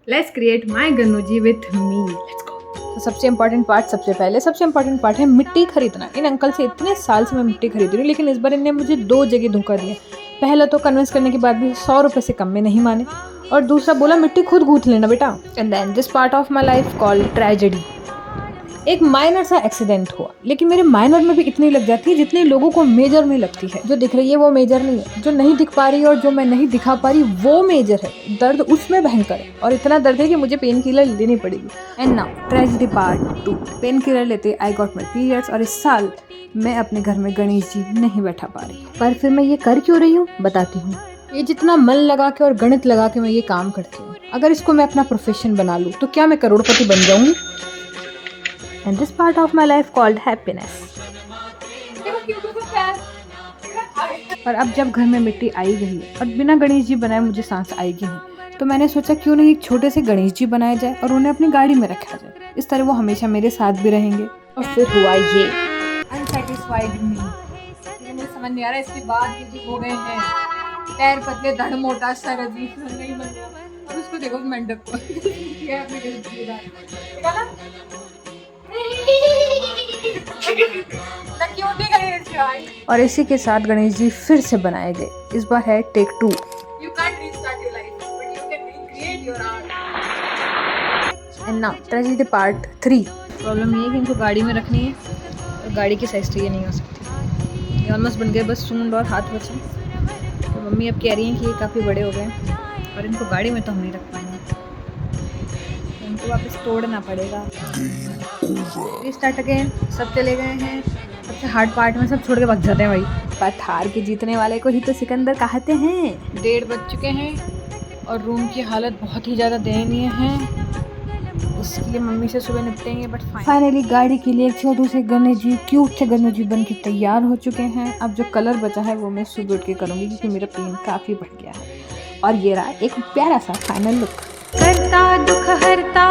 Let's create my गन्नूजी with me. Let's go. तो सबसे इम्पोर्टेंट पार्ट है मिट्टी खरीदना। इन अंकल से इतने साल से मैं मिट्टी खरीद रही हूँ, लेकिन इस बार इन्हें मुझे 2 जगह धोखा दिया। पहला तो कन्विंस करने के बाद भी 100 रुपये से कम में नहीं माने, और दूसरा बोला मिट्टी खुद गूंथ लेना बेटा। And then this part of my life called tragedy. एक माइनर सा एक्सीडेंट हुआ, लेकिन मेरे माइनर में भी इतनी लग जाती है जितनी लोगों को मेजर में लगती है। जो दिख रही है वो मेजर नहीं है, जो नहीं दिख पा रही है और जो मैं नहीं दिखा पा रही वो मेजर है। दर्द उसमें भयंकर है, और इतना दर्द है कि मुझे पेन किलर लेनी पड़ेगी। And now tragedy part 2। Pain killer लेते आई गॉट माई पीरियड्स, और इस साल मैं अपने घर में गणेश जी नहीं बैठा पा रही। पर फिर मैं ये कर क्यों रही हूँ बताती हूँ। ये जितना मन लगा के और गणित लगा के मैं ये काम करती हूँ, अगर इसको मैं अपना प्रोफेशन बना लूँ तो क्या मैं करोड़पति बन जाऊंगी। And this part of my life called happiness. और अब जब घर में मिट्टी आई गई है और बिना गणेश जी बनाए मुझे सांस आएगी नहीं, तो मैंने सोचा क्यों नहीं एक छोटे से गणेश जी बनाए जाए और उन्हें अपनी गाड़ी में रखा जाए। इस तरह वो हमेशा मेरे साथ भी रहेंगे। और फिर हुआ ये अनसेटिस्फाइड मी। मुझे समझ नहीं आ रहा इसके बाद ये हो गए हैं पैर पतले धड़ मोटा सर अजीब नहीं बन गया। और उसको देखो मेंढक को और इसी के साथ गणेश जी फिर से बनाए गए। इस बार है take 2। And now tragedy part 3। Problem ये है कि इनको गाड़ी में रखनी है और गाड़ी की साइज तो ये नहीं हो सकती। ये ऑलमोस्ट बन गए, बस सूंड और हाथ बचे। तो मम्मी अब कह रही हैं कि ये काफ़ी बड़े हो गए और इनको गाड़ी में तो हम नहीं रख पाएंगे, तो इनको वापस तोड़ना पड़ेगा। Start again. सब चले गए हैं, सबसे हार्ड पार्ट में सब छोड़ के भाग जाते हैं भाई। पर हार के जीतने वाले को ही तो सिकंदर कहते हैं। 1:30 बज चुके हैं और रूम की हालत बहुत ही ज़्यादा दयनीय है। इसके लिए मम्मी से सुबह निपटेंगे। बट फाइनली गाड़ी के लिए एक छोटू से गणेश जी, क्यूट से गणेश जी बन के तैयार हो चुके हैं। अब जो कलर बचा है वो मैं सुबह उठ के करूँगी, क्योंकि मेरा पेन काफ़ी बढ़ गया है। और ये रहा एक प्यारा सा फाइनल लुक। करता दुख हरता